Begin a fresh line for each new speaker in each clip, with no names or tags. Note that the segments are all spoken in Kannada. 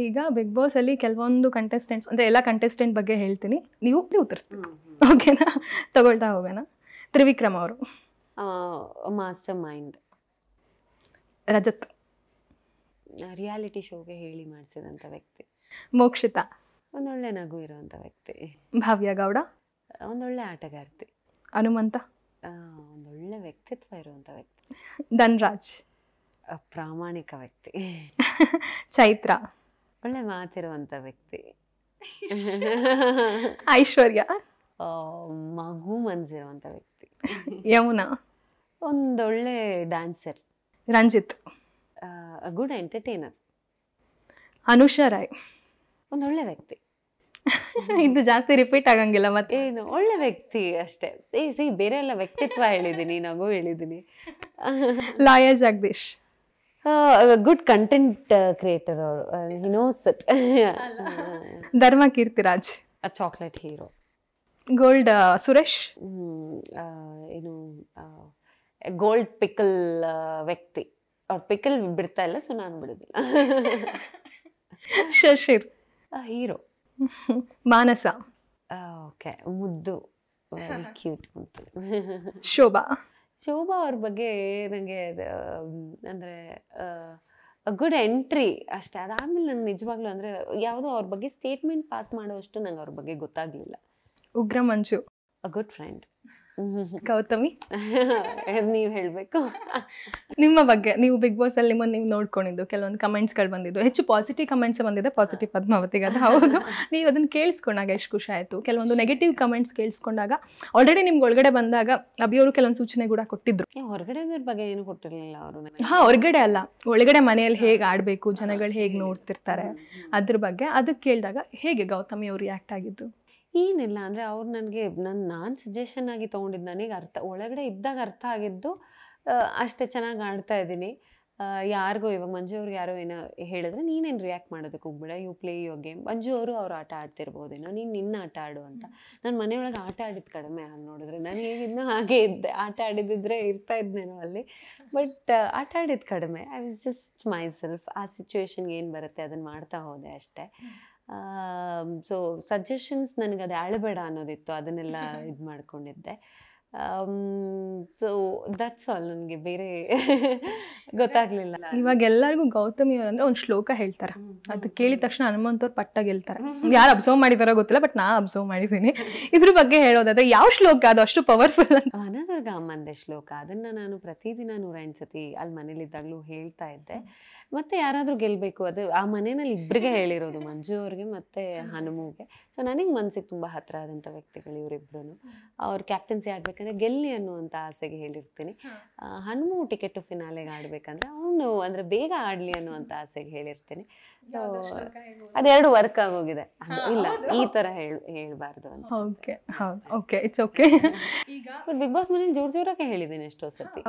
ಈಗ ಬಿಗ್ ಬಾಸ್ ಅಲ್ಲಿ ಕೆಲವೊಂದು ಕಂಟೆಸ್ಟೆಂಟ್ಸ್ ಅಂದ್ರೆ ಎಲ್ಲ ಕಂಟೆಸ್ಟೆಂಟ್ ಬಗ್ಗೆ ಹೇಳ್ತೀನಿ, ನೀವು ಉತ್ತರಿಸ್ಬೇಕು. ಓಕೆನಾ? ತಗೊಳ್ತಾ ಹೋಗೋಣ. ತ್ರಿವಿಕ್ರಮ್ ಅವರು.
Mastermind.
ರಜತ್.
ರಿಯಾಲಿಟಿ ಶೋಗೆ ಹೇಳಿ ಮಾಡಿಸಿದಂಥ ವ್ಯಕ್ತಿ.
ಮೋಕ್ಷಿತಾ.
ಒಂದೊಳ್ಳೆ ನಗು ಇರುವಂಥ ವ್ಯಕ್ತಿ.
ಭಾವ್ಯ ಗೌಡ.
ಒಂದೊಳ್ಳೆ ಆಟಗಾರ್ತಿ.
ಹನುಮಂತ.
ಒಂದೊಳ್ಳೆ ವ್ಯಕ್ತಿತ್ವ ಇರುವಂಥ ವ್ಯಕ್ತಿ.
ಧನ್ರಾಜ್.
ಪ್ರಾಮಾಣಿಕ ವ್ಯಕ್ತಿ.
ಚೈತ್ರ.
ಒಳ್ಳೆ ಮಾತಿರುವಂಥ ವ್ಯಕ್ತಿ.
ಐಶ್ವರ್ಯ.
ಮಗು ಮನ್ಸಿರುವಂಥ ವ್ಯಕ್ತಿ.
ಯಮುನಾ.
ಒಂದೊಳ್ಳೆ dancer.
Ranjith.
Good entertainer.
Anusha Rai.
ಒಂದೊಳ್ಳೆ ವ್ಯಕ್ತಿ.
ಇದು ಜಾಸ್ತಿ ರಿಪೀಟ್ ಆಗಂಗಿಲ್ಲ ಮತ್ತೆ.
ಏನು ಒಳ್ಳೆ ವ್ಯಕ್ತಿ ಅಷ್ಟೇ. ಬೇರೆ ಎಲ್ಲ ವ್ಯಕ್ತಿತ್ವ ಹೇಳಿದ್ದೀನಿ, ನಗು ಹೇಳಿದ್ದೀನಿ.
Lawyer Jagadish.
Good content creator ಅವರು. He knows it.
Dharma Keerthiraj.
Chocolate hero.
Gold Suresh.
ಏನು ಗೋಲ್ಡ್ ಪಿಕಲ್ ವ್ಯಕ್ತಿ. ಅವ್ರು ಪಿಕಲ್ ಬಿಡ್ತಾ ಇಲ್ಲ, ಸೊ ನಾನು ಬಿಡೋದಿಲ್ಲ.
ಶಶಿರ್.
ಹೀರೋ.
ಮಾನಸ.
ಓಕೆ, ಮುದ್ದು, ವೆರಿ ಕ್ಯೂಟ್ ಮುದ್ದು.
ಶೋಭಾ.
ಶೋಭಾ ಅವ್ರ ಬಗ್ಗೆ ನನಗೆ ಅಂದರೆ ಗುಡ್ ಎಂಟ್ರಿ ಅಷ್ಟೇ. ಅದಾದ್ಮೇಲೆ ನಂಗೆ ನಿಜವಾಗ್ಲೂ ಅಂದರೆ ಯಾವುದೋ ಅವ್ರ ಬಗ್ಗೆ ಸ್ಟೇಟ್ಮೆಂಟ್ ಪಾಸ್ ಮಾಡೋಷ್ಟು ನಂಗೆ ಅವ್ರ ಬಗ್ಗೆ ಗೊತ್ತಾಗಲಿಲ್ಲ.
Ugra Manju.
A good friend.
Gowthami.
ನೀವು ಹೇಳಬೇಕು
ನಿಮ್ಮ ಬಗ್ಗೆ. ನೀವು ಬಿಗ್ ಬಾಸ್ ಅಲ್ಲಿ ನಿಮ್ಮನ್ನು ನೀವು ನೋಡ್ಕೊಂಡಿದ್ದು ಕೆಲವೊಂದು ಕಮೆಂಟ್ಸ್ಗಳು ಬಂದಿದ್ದು, ಹೆಚ್ಚು ಪಾಸಿಟಿವ್ ಕಮೆಂಟ್ಸ್ ಬಂದಿದೆ. ಪಾಸಿಟಿವ್ ಪದ್ಮಾವತಿಗೆ ಅದು ಹೌದು. ನೀವು ಅದನ್ನು ಕೇಳಿಸ್ಕೊಂಡಾಗ ಎಷ್ಟು ಖುಷಿ ಆಯಿತು. ಕೆಲವೊಂದು ನೆಗೆಟಿವ್ ಕಮೆಂಟ್ಸ್ ಕೇಳಿಸ್ಕೊಂಡಾಗ ಆಲ್ರೆಡಿ ನಿಮ್ಗೆ ಒಳಗಡೆ ಬಂದಾಗ ಅಭಿಯವರು ಕೆಲವೊಂದು ಸೂಚನೆ ಕೂಡ ಕೊಟ್ಟಿದ್ರು.
ಹೊರಗಡೆದ್ರ ಬಗ್ಗೆ ಏನು ಕೊಟ್ಟಿರಲಿಲ್ಲ ಅವರು.
ಹೊರಗಡೆ ಅಲ್ಲ, ಒಳಗಡೆ ಮನೆಯಲ್ಲಿ ಹೇಗೆ ಆಡಬೇಕು, ಜನಗಳು ಹೇಗೆ ನೋಡ್ತಿರ್ತಾರೆ ಅದ್ರ ಬಗ್ಗೆ. ಅದಕ್ಕೆ ಕೇಳಿದಾಗ ಹೇಗೆ ಗೌತಮಿ ಅವರು ರಿಯಾಕ್ಟ್ ಆಗಿದ್ದು?
ಏನಿಲ್ಲ ಅಂದರೆ ಅವ್ರು ನನಗೆ ನಾನು ಸಜೆಷನ್ ಆಗಿ ತೊಗೊಂಡಿದ್ದು, ನನಗೆ ಒಳಗಡೆ ಇದ್ದಾಗ ಅರ್ಥ ಆಗಿದ್ದು ಅಷ್ಟೇ. ಚೆನ್ನಾಗಿ ಆಡ್ತಾ ಇದ್ದೀನಿ. ಯಾರಿಗೋ ಇವಾಗ ಮಂಜು ಅವ್ರಿಗೆ ಯಾರೋ ಏನೋ ಹೇಳಿದ್ರೆ ನೀನೇನು ರಿಯಾಕ್ಟ್ ಮಾಡೋದಕ್ಕೆ ಹೋಗ್ಬೇಡ, ಯು ಪ್ಲೇ ಯುವರ್ ಗೇಮ್. ಮಂಜು ಅವರು ಅವ್ರು ಆಟ ಆಡ್ತಿರ್ಬೋದೇನೋ, ನೀನು ನಿನ್ನ ಆಟ ಆಡು ಅಂತ. ನಾನು ಮನೆಯೊಳಗೆ ಆಟ ಆಡಿದ್ದು ಕಡಿಮೆ. ಹಾಗೆ ನೋಡಿದ್ರೆ ನಾನು ಹೇಗಿದ್ನೋ ಹಾಗೆ ಇದ್ದೆ. ಆಟ ಆಡಿದ್ದಿದ್ರೆ ಇರ್ತಾ ಇದ್ನೇನೋ ಅಲ್ಲಿ, ಬಟ್ ಆಟ ಆಡಿದ್ದು ಕಡಿಮೆ. I was just my self. ಆ ಸಿಚುವೇಶನ್ಗೆ ಏನು ಬರುತ್ತೆ ಅದನ್ನು ಮಾಡ್ತಾ ಹೋದೆ ಅಷ್ಟೇ. ಸೊ ಸಜೆಷನ್ಸ್ ನನಗೆ ಅದು ಆಳಬೇಡ ಅನ್ನೋದಿತ್ತು, ಅದನ್ನೆಲ್ಲ ಇದು ಮಾಡ್ಕೊಂಡಿದ್ದೆ. So that's all. ನನಗೆ ಬೇರೆ ಗೊತ್ತಾಗ್ಲಿಲ್ಲ.
ಇವಾಗ ಎಲ್ಲರಿಗೂ ಗೌತಮಿ ಅವ್ರು ಅಂದ್ರೆ ಒಂದು ಶ್ಲೋಕ ಹೇಳ್ತಾರೆ, ಅದು ಕೇಳಿದ ತಕ್ಷಣ ಹನುಮಂತವ್ರು ಪಟ್ಟಾಗಿ ಹೇಳ್ತಾರೆ. ಯಾರು ಅಬ್ಸರ್ವ್ ಮಾಡಿದಾರೋ ಗೊತ್ತಿಲ್ಲ, ಬಟ್ ನಾ ಅಬ್ಸರ್ವ್ ಮಾಡಿದ್ದೀನಿ. ಇದ್ರ ಬಗ್ಗೆ ಹೇಳೋದಾದ್ರೆ ಯಾವ ಶ್ಲೋಕ ಅದು ಅಷ್ಟು ಪವರ್ಫುಲ್?
ವನದುರ್ಗ ಅಮ್ಮಂದೆ ಶ್ಲೋಕ. ಅದನ್ನ ನಾನು ಪ್ರತಿದಿನ 108 ಸತಿ ಅಲ್ಲಿ ಮನೇಲಿದ್ದಾಗಲೂ ಹೇಳ್ತಾ ಇದ್ದೆ. ಮತ್ತೆ ಯಾರಾದ್ರೂ ಗೆಲ್ಬೇಕು, ಅದು ಆ ಮನೆಯಲ್ಲಿ ಇಬ್ಬರಿಗೆ ಹೇಳಿರೋದು, ಮಂಜು ಅವ್ರಿಗೆ ಮತ್ತೆ ಹನುಮುಗೆ. ಸೊ ನನಗೆ ಮನ್ಸಿಗೆ ತುಂಬಾ ಹತ್ರ ಆದಂಥ ವ್ಯಕ್ತಿಗಳು ಇವರಿಬ್ರು. ಅವ್ರು ಕ್ಯಾಪ್ಟನ್ಸಿ ಆಡ್ಬೇಕಂದ್ರೆ ಗೆಲ್ಲಿ ಅನ್ನುವಂಥ ಆಸೆಗೆ ಹೇಳಿರ್ತೀನಿ. ಹನುಮು ಟಿಕೆಟ್ ಫಿನಾಲೆಗೆ ಆಡ್ಬೇಕಂದ್ರೆ ಅವನು ಅಂದ್ರೆ ಬೇಗ ಆಡ್ಲಿ ಅನ್ನುವಂಥ ಆಸೆಗೆ ಹೇಳಿರ್ತೀನಿ. ಅದೆರಡು ವರ್ಕ್ ಆಗೋಗಿದೆ. ಇಲ್ಲ, ಈ ತರ ಹೇಳ್ಬಾರ್ದು ಅಂತ.
It's okay.
ಬಿಗ್ ಬಾಸ್ ಮನೇಲಿ ಜೋರಾಗೆ ಹೇಳಿದ್ದೀನಿ ಎಷ್ಟೋ ಸತಿ,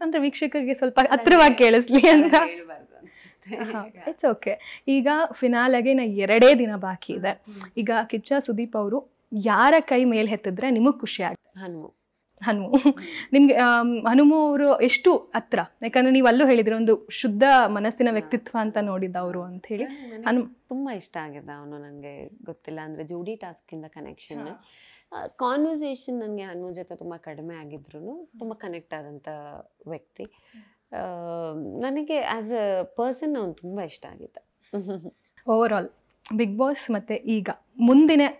ಅಂದ್ರೆ ವೀಕ್ಷಕರಿಗೆ ಸ್ವಲ್ಪ ಹತ್ರವಾಗಿ ಕೇಳಿಸ್ಲಿ ಅಂತ. It's okay. ಈಗ ಫಿನಾಲೆಗೆ 2 ದಿನ ಬಾಕಿ ಇದೆ. ಈಗ ಕಿಚ್ಚ ಸುದೀಪ್ ಅವರು ಯಾರ ಕೈ ಮೇಲೆ ಎತ್ತಿದ್ರೆ ನಿಮಗ್ ಖುಷಿ ಆಗುತ್ತೆ? ಹನುಮು. ನಿಮ್ಗೆ ಹನುಮು ಅವರು ಎಷ್ಟು ಹತ್ರ? ಯಾಕಂದ್ರೆ ನೀವು ಅಲ್ಲೂ ಹೇಳಿದ್ರೆ ಒಂದು ಶುದ್ಧ ಮನಸ್ಸಿನ ವ್ಯಕ್ತಿತ್ವ ಅಂತ ನೋಡಿದವರು ಅಂತ ಹೇಳಿ.
ತುಂಬಾ ಇಷ್ಟ ಆಗಿದೆ ಅವನು. ನನಗೆ ಗೊತ್ತಿಲ್ಲ ಅಂದ್ರೆ ಜೋಡಿ ಟಾಸ್ಕ್ ಇಂದ ಕನೆಕ್ಷನ್, ಕಾನ್ವರ್ಸೇಷನ್ ನನಗೆ ಹನುಮು ಜೊತೆ ತುಂಬಾ ಕಡಿಮೆ ಆಗಿದ್ರು ತುಂಬಾ ಕನೆಕ್ಟ್ ಆದಂತ ವ್ಯಕ್ತಿ. ನನಗೆ ಆಸ್ ಅ ಪರ್ಸನ್ ಅವನು ತುಂಬಾ ಇಷ್ಟ ಆಗಿದ್ದ.
ಓವರ್ ಆಲ್ ಬಿಗ್ ಬಾಸ್ ಮತ್ತೆ ಈಗ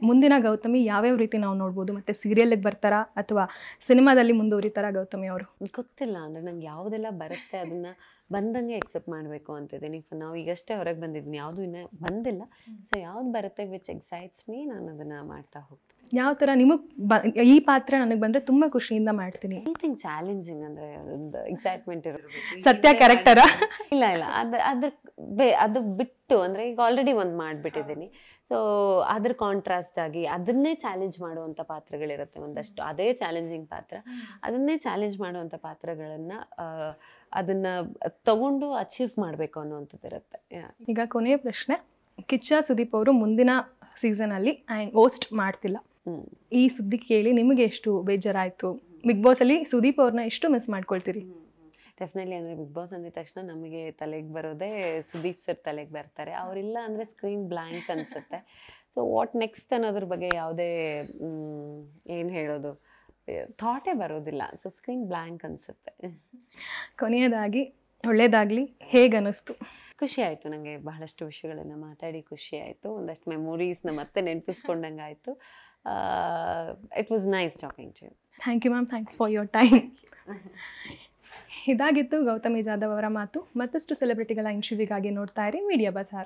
ಮುಂದಿನ ಗೌತಮಿ ಯಾವ್ಯಾವ ರೀತಿ ನಾವು ನೋಡ್ಬೋದು? ಮತ್ತೆ ಸೀರಿಯಲ್ಗೆ ಬರ್ತಾರಾ ಅಥವಾ ಸಿನಿಮಾದಲ್ಲಿ ಮುಂದುವರಿತಾರಾ ಗೌತಮಿ ಅವರು?
ಗೊತ್ತಿಲ್ಲ. ಅಂದ್ರೆ ನಂಗೆ ಯಾವುದೆಲ್ಲ ಬರುತ್ತೆ ಅದನ್ನ ಬಂದಂಗೆ ಎಕ್ಸೆಪ್ಟ್ ಮಾಡಬೇಕು ಅಂತಿದ್ದೀನಿ. ನಾವು ಈಗಷ್ಟೇ ಹೊರಗೆ ಬಂದಿದ್ದೀನಿ, ಯಾವುದು ಇನ್ನೂ ಬಂದಿಲ್ಲ. ಸೊ ಯಾವ್ದು ಬರುತ್ತೆ ವಿಚ್ ಎಕ್ಸೈಟ್ಸ್ ಮೀ, ನಾನು ಅದನ್ನ ಮಾಡ್ತಾ ಹೋಗ್ತೀನಿ.
ಯಾವ ಥರ ನಿಮಗೆ ಈ ಪಾತ್ರ ನನಗೆ ಬಂದರೆ ತುಂಬ ಖುಷಿಯಿಂದ ಮಾಡ್ತೀನಿ?
ಎನಿಥಿಂಗ್ ಚಾಲೆಂಜಿಂಗ್ ಅಂದರೆ ಒಂದು ಎಕ್ಸೈಟ್ಮೆಂಟ್ ಇರಬೇಕು.
ಸತ್ಯ ಕ್ಯಾರೆಕ್ಟರ? ಇಲ್ಲ,
ಅದು ಬಿಟ್ಟು ಅಂದರೆ ಈಗ ಆಲ್ರೆಡಿ ಒಂದು ಮಾಡಿಬಿಟ್ಟಿದ್ದೀನಿ. ಸೊ ಅದ್ರ ಕಾಂಟ್ರಾಸ್ಟ್ ಆಗಿ ಅದನ್ನೇ ಚಾಲೆಂಜ್ ಮಾಡುವಂಥ ಪಾತ್ರಗಳಿರುತ್ತೆ ಒಂದಷ್ಟು. ಅದೇ ಚಾಲೆಂಜಿಂಗ್ ಪಾತ್ರ, ಅದನ್ನೇ ಚಾಲೆಂಜ್ ಮಾಡುವಂಥ ಪಾತ್ರಗಳನ್ನು ಅದನ್ನು ತಗೊಂಡು ಅಚೀವ್ ಮಾಡಬೇಕು ಅನ್ನುವಂಥದ್ದು ಇರುತ್ತೆ.
ಈಗ ಕೊನೆಯ ಪ್ರಶ್ನೆ, ಕಿಚ್ಚ ಸುದೀಪ್ ಅವರು ಮುಂದಿನ ಸೀಸನಲ್ಲಿ ಹೋಸ್ಟ್ ಮಾಡ್ತಿಲ್ಲ. ಈ ಸುದ್ದಿ ಕೇಳಿ ನಿಮಗೆ ಎಷ್ಟು ಬೇಜಾರಾಯಿತು? ಬಿಗ್ ಬಾಸ್ ಅಲ್ಲಿ ಸುದೀಪ್ ಅವ್ರನ್ನ ಎಷ್ಟು ಮಿಸ್ ಮಾಡ್ಕೊಳ್ತೀರಿ?
ಡೆಫಿನೆಟ್ಲಿ ಅಂದರೆ ಬಿಗ್ ಬಾಸ್ ಅಂದಿದ ತಕ್ಷಣ ನಮಗೆ ತಲೆಗೆ ಬರೋದೇ ಸುದೀಪ್ ಸರ್ ತಲೆಗೆ ಬರ್ತಾರೆ. ಅವರಿಲ್ಲ ಅಂದರೆ ಸ್ಕ್ರೀನ್ ಬ್ಲ್ಯಾಂಕ್ ಅನಿಸುತ್ತೆ. ಸೊ ವಾಟ್ ನೆಕ್ಸ್ಟ್ ಅನ್ನೋದ್ರ ಬಗ್ಗೆ ಯಾವುದೇ ಏನು ಹೇಳೋದು ಥಾಟೇ ಬರೋದಿಲ್ಲ. ಸೊ ಸ್ಕ್ರೀನ್ ಬ್ಲ್ಯಾಂಕ್ ಅನಿಸುತ್ತೆ.
ಕೊನೆಯದಾಗಿ ಒಳ್ಳೇದಾಗಲಿ, ಹೇಗೆ ಅನ್ನಿಸ್ತು?
ಖುಷಿ ಆಯಿತು. ನನಗೆ ಬಹಳಷ್ಟು ವಿಷಯಗಳನ್ನು ಮಾತಾಡಿ ಖುಷಿ ಆಯಿತು. ಒಂದಷ್ಟು ಮೆಮೊರೀಸ್ನ ಮತ್ತೆ ನೆನಪಿಸ್ಕೊಂಡಂಗೆ ಆಯಿತು. It was nice talking to you.
Thank you ma'am, thanks for your time. ಇದಾಗಿತ್ತು ಗೌತಮಿ ಜಾಧವ್ ಅವರ ಮಾತು. ಮತ್ತಷ್ಟು ಸೆಲೆಬ್ರಿಟಿಗಳ ಇಂಟರ್ವ್ಯೂಗಾಗಿ ನೋಡ್ತಾ ಇರಿ ಮೀಡಿಯಾ ಬಜಾರ್.